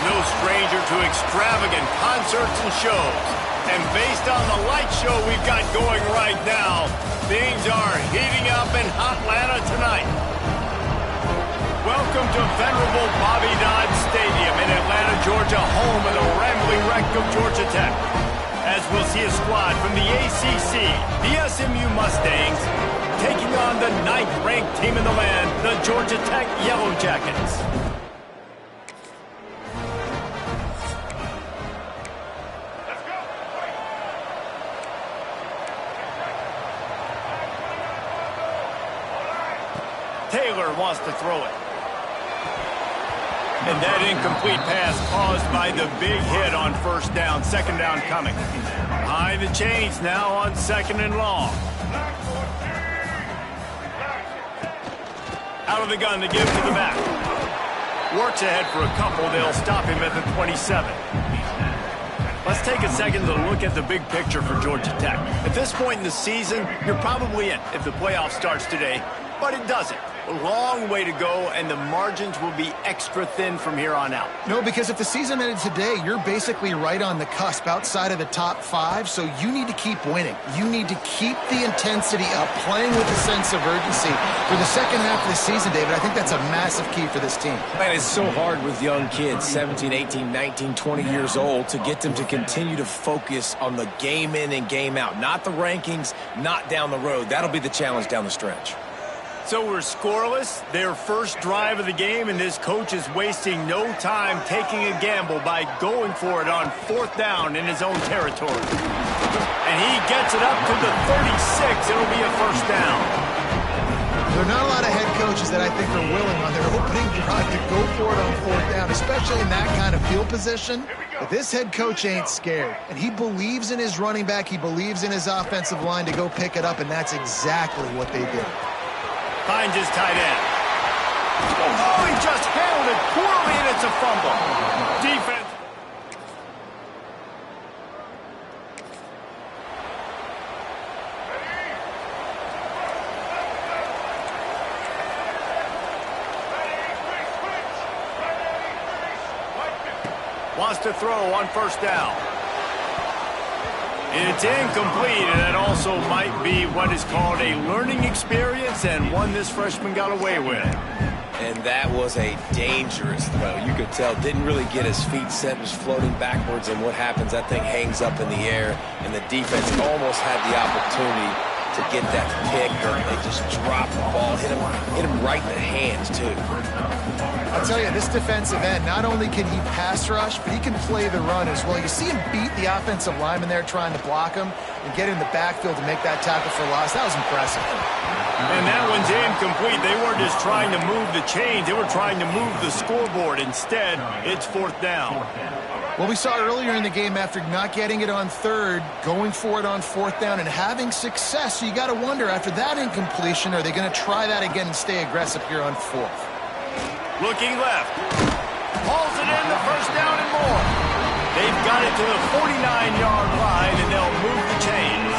no stranger to extravagant concerts and shows. And based on the light show we've got going right now, things are heating up in Hotlanta tonight. Welcome to venerable Bobby Dodd Stadium in Atlanta, Georgia, home of the rambling wreck of Georgia Tech. As we'll see a squad from the ACC, the SMU Mustangs, taking on the 9th-ranked team in the land, the Georgia Tech Yellow Jackets. Taylor wants to throw it. And that incomplete pass caused by the big hit on first down. Second down coming. Behind the chains now on 2nd and long. Out of the gun to give to the back. Works ahead for a couple. They'll stop him at the 27. Let's take a second to look at the big picture for Georgia Tech. At this point in the season, you're probably in if the playoff starts today, but it doesn't. A long way to go, and the margins will be extra thin from here on out. No, because if the season ended today, you're basically right on the cusp outside of the top 5, so you need to keep winning. You need to keep the intensity up, playing with a sense of urgency for the second half of the season, David. I think that's a massive key for this team. Man, it's so hard with young kids, 17, 18, 19, 20 years old, to get them to continue to focus on the game in and game out. Not the rankings, not down the road. That'll be the challenge down the stretch. So we're scoreless, their first drive of the game, and this coach is wasting no time taking a gamble by going for it on 4th down in his own territory. And he gets it up to the 36. It'll be a first down. There are not a lot of head coaches that I think are willing on their opening drive to go for it on 4th down, especially in that kind of field position. But this head coach ain't scared, and he believes in his running back. He believes in his offensive line to go pick it up, and that's exactly what they did. Finds his tight end. Oh, he just handled it poorly, and it's a fumble. Defense. Wants to throw on first down. It's incomplete, and that also might be what is called a learning experience, and one this freshman got away with. And that was a dangerous throw. You could tell, didn't really get his feet set, was floating backwards, and what happens, that thing hangs up in the air, and the defense almost had the opportunity to get that pick, and they just dropped the ball, hit him right in the hands, too. I'll tell you, this defensive end, not only can he pass rush, but he can play the run as well. You see him beat the offensive lineman there trying to block him and get in the backfield to make that tackle for loss. That was impressive. And that one's incomplete. They weren't just trying to move the chains. They were trying to move the scoreboard. Instead, it's 4th down. Well, we saw earlier in the game, after not getting it on 3rd, going for it on 4th down and having success. So you got to wonder, after that incompletion, are they going to try that again and stay aggressive here on 4th? Looking left. Hauls it in, the first down and more. They've got it to the 49-yard line, and they'll move the chains.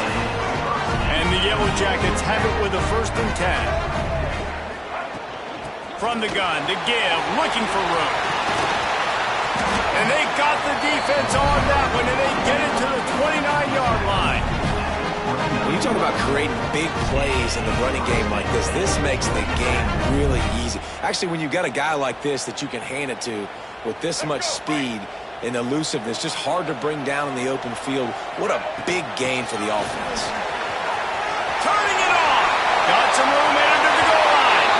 And the Yellow Jackets have it with a 1st and 10. From the gun, to give, looking for room. And they got the defense on that one, and they get it to the 29-yard line. When you talk about creating big plays in the running game like this makes the game really easy. Actually, when you've got a guy like this that you can hand it to with this much speed and elusiveness, just hard to bring down in the open field. What a big game for the offense. Turning it on. Got some room under the goal line.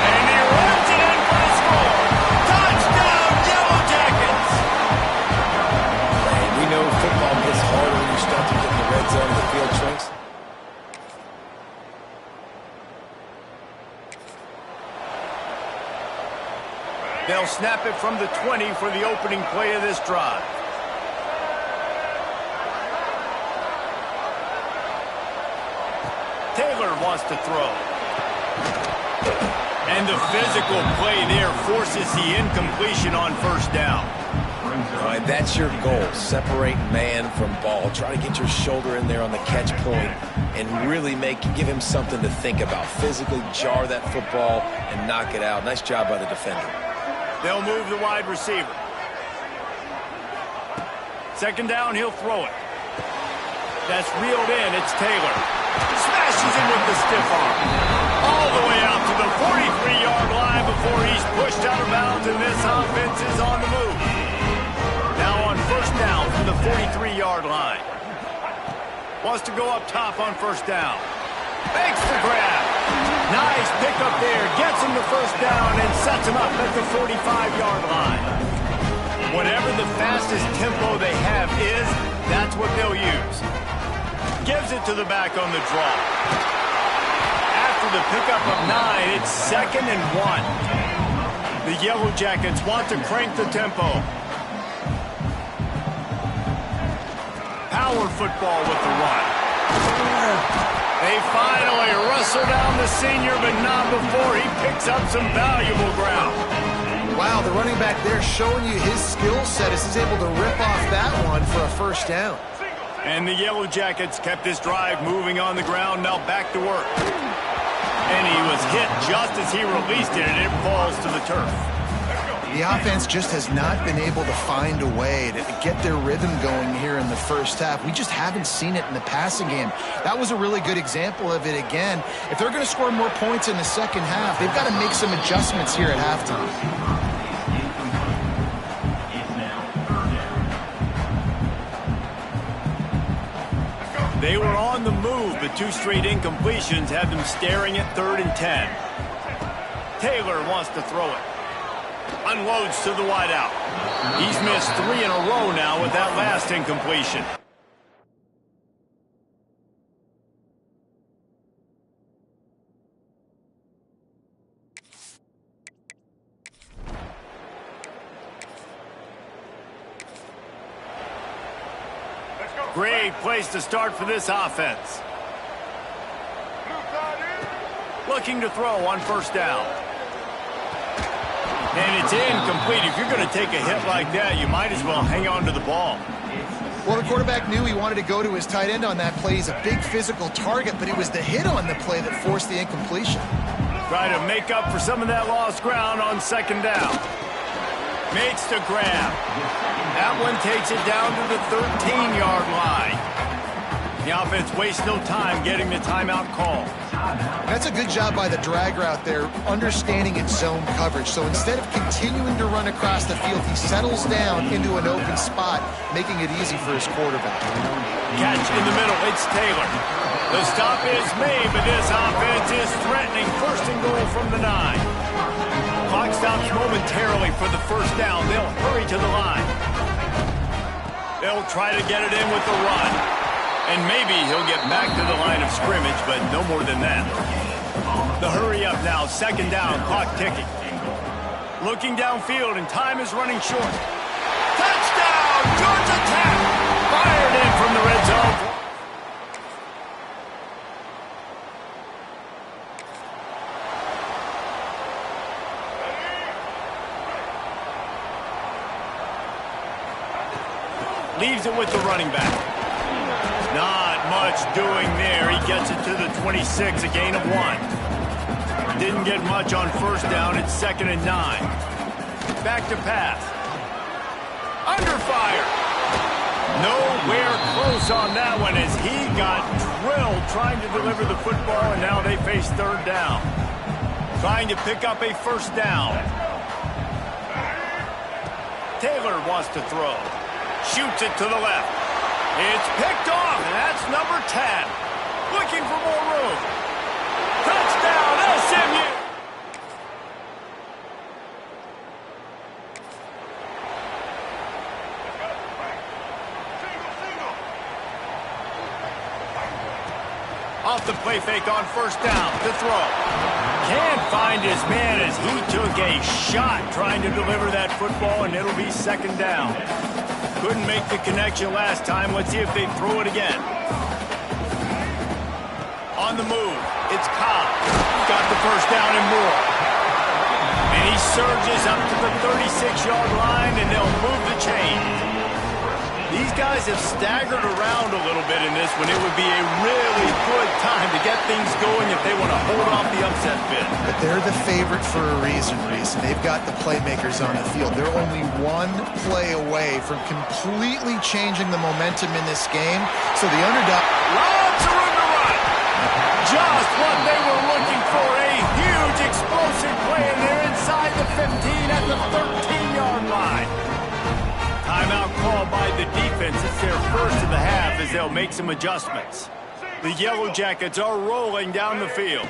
And he runs it in for the score. Touchdown, Yellow Jackets. And we know football gets harder when you start to get in the red zone of the field shrinks. They'll snap it from the 20 for the opening play of this drive. Taylor wants to throw. And the physical play there forces the incompletion on first down. All right, that's your goal. Separate man from ball. Try to get your shoulder in there on the catch point and really give him something to think about. Physically jar that football and knock it out. Nice job by the defender. They'll move the wide receiver. Second down, he'll throw it. That's reeled in. It's Taylor. Smashes him with the stiff arm. All the way out to the 43-yard line before he's pushed out of bounds, and this offense is on the move. Now on first down from the 43-yard line. Wants to go up top on first down. Makes the grab. Nice pickup there. Gets him the first down and sets him up at the 45-yard line. Whatever the fastest tempo they have is, that's what they'll use. Gives it to the back on the draw. After the pickup of 9, it's 2nd and 1. The Yellow Jackets want to crank the tempo. Power football with the run. They finally wrestle down the senior, but not before he picks up some valuable ground. Wow, the running back there showing you his skill set as he's able to rip off that one for a first down. And the Yellow Jackets kept this drive moving on the ground, now back to work. And he was hit just as he released it, and it falls to the turf. The offense just has not been able to find a way to get their rhythm going here in the first half. We just haven't seen it in the passing game. That was a really good example of it again. If they're going to score more points in the second half, they've got to make some adjustments here at halftime. They were on the move, but 2 straight incompletions had them staring at 3rd and 10. Taylor wants to throw it. Unloads to the wideout. He's missed 3 in a row now with that last incompletion. Great place to start for this offense. Looking to throw on first down. And it's incomplete. If you're going to take a hit like that, you might as well hang on to the ball. Well, the quarterback knew he wanted to go to his tight end on that play. He's a big physical target, but it was the hit on the play that forced the incompletion. Try to make up for some of that lost ground on second down. Makes the grab. That one takes it down to the 13-yard line. The offense wastes no time getting the timeout call. That's a good job by the drag route there, understanding its zone coverage. So instead of continuing to run across the field, he settles down into an open spot, making it easy for his quarterback. Catch in the middle. It's Taylor. The stop is made, but this offense is threatening. 1st and goal from the 9. Clock stops momentarily for the first down. They'll hurry to the line. They'll try to get it in with the run. And maybe he'll get back to the line of scrimmage, but no more than that. The hurry up now, 2nd down, clock ticking. Looking downfield, and time is running short. Touchdown, Georgia Tech! Fired in from the red zone. Leaves it with the running back. Not much doing there. He gets it to the 26, a gain of 1. Didn't get much on first down. It's 2nd and 9. Back to pass. Under fire. Nowhere close on that one as he got drilled trying to deliver the football, and now they face 3rd down. Trying to pick up a first down. Taylor wants to throw. Shoots it to the left. It's picked off, and that's number 10. Looking for more room. Touchdown, SMU! Off the play fake on first down to throw. Can't find his man as he took a shot trying to deliver that football, and it'll be 2nd down. Couldn't make the connection last time. Let's see if they throw it again. On the move, it's Cobb. Got the first down and more. And he surges up to the 36-yard line, and they'll move the chain. These guys have staggered around a little bit in this one. It would be a really good time to get things going if they want to hold off the upset bid. But they're the favorite for a reason, Reese, and they've got the playmakers on the field. They're only one play away from completely changing the momentum in this game. So the underdog... Lots of room to run. Just what they were looking for. A huge explosive play, and they're inside the 15 at the 13-yard line. Timeout called by the defense. It's their first of the half as they'll make some adjustments. The Yellow Jackets are rolling down the field.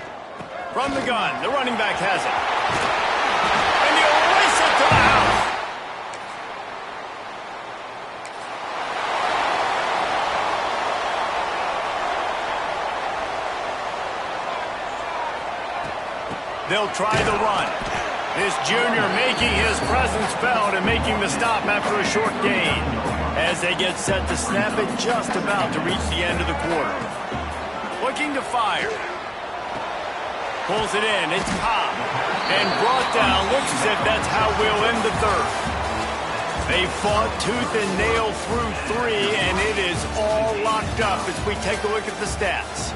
From the gun, the running back has it. And he'll race it to the house. They'll try the run. This junior making his presence felt and making the stop after a short gain. As they get set to snap it, just about to reach the end of the quarter. Looking to fire. Pulls it in, it's Cobb. And brought down, looks as if that's how we'll end the third. They fought tooth and nail through three, and it is all locked up as we take a look at the stats.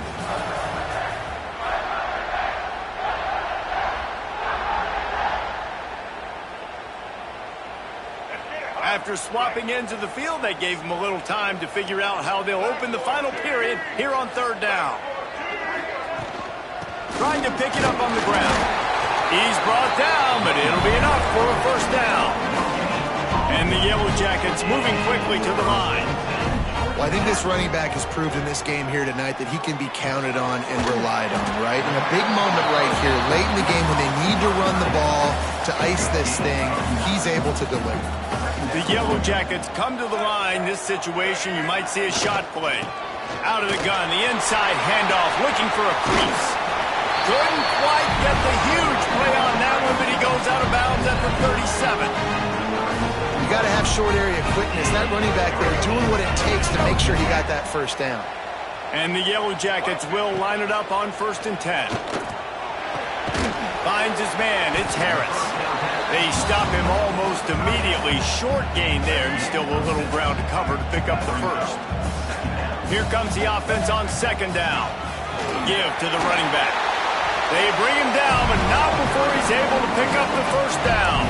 After swapping ends of the field, they gave them a little time to figure out how they'll open the final period here on third down. Trying to pick it up on the ground. He's brought down, but it'll be enough for a first down. And the Yellow Jackets moving quickly to the line. Well, I think this running back has proved in this game here tonight that he can be counted on and relied on, right? In a big moment right here, late in the game when they need to run the ball to ice this thing, he's able to deliver. The Yellow Jackets come to the line. This situation, you might see a shot play. Out of the gun, the inside handoff, looking for a crease. Couldn't quite get the huge play on that one, but he goes out of bounds at the 37. You got to have short area quickness. That running back there doing what it takes to make sure he got that first down. And the Yellow Jackets will line it up on 1st and 10. Finds his man, it's Harris. They stop him almost immediately. Short gain there, and still a little ground to cover to pick up the first. Here comes the offense on 2nd down. Give to the running back. They bring him down, but not before he's able to pick up the first down.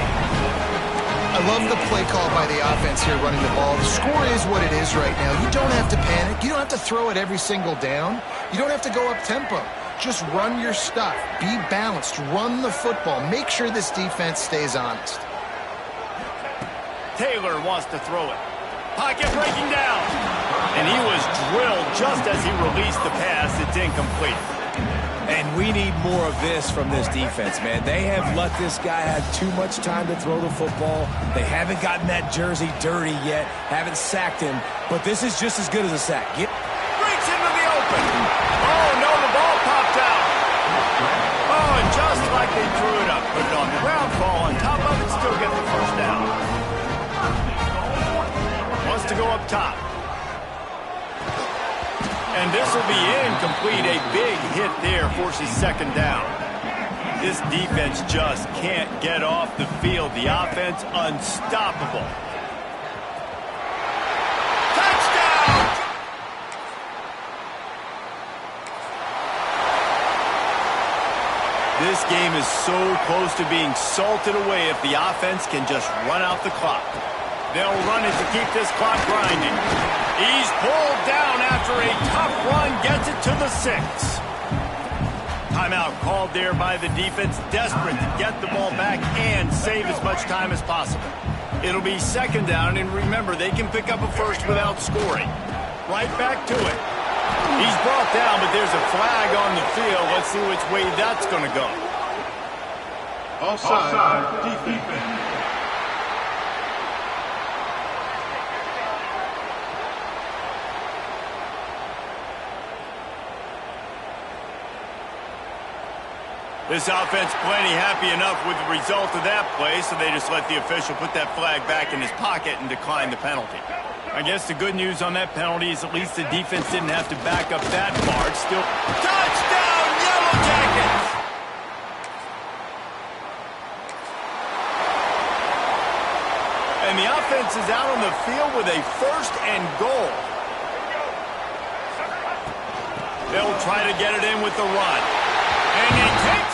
I love the play call by the offense here running the ball. The score is what it is right now. You don't have to panic. You don't have to throw it every single down. You don't have to go up tempo. Just run your stuff. Be balanced. Run the football. Make sure this defense stays honest. Taylor wants to throw it. Pocket breaking down. And he was drilled just as he released the pass. It's incomplete. And we need more of this from this defense, man. They have let this guy have too much time to throw the football. They haven't gotten that jersey dirty yet, haven't sacked him, but this is just as good as a sack. Breaks into the open. Oh, no, the ball popped out. Oh, and just like they threw it up, put it on the ground, fall on top of it, still get the first down. Wants to go up top. And this will be incomplete. A big hit there forces 2nd down. This defense just can't get off the field. The offense unstoppable. Touchdown! This game is so close to being salted away if the offense can just run out the clock. They'll run it to keep this clock grinding. He's pulled down after a tough run, gets it to the 6. Timeout called there by the defense, desperate to get the ball back and save as much time as possible. It'll be 2nd down, and remember, they can pick up a first without scoring. Right back to it. He's brought down, but there's a flag on the field. Let's see which way that's going to go. Offside, defense. This offense plenty happy enough with the result of that play, so they just let the official put that flag back in his pocket and decline the penalty. I guess the good news on that penalty is at least the defense didn't have to back up that far. It's still touchdown, Yellow Jackets! And And the offense is out on the field with a 1st and goal. They'll try to get it in with the run. And he takes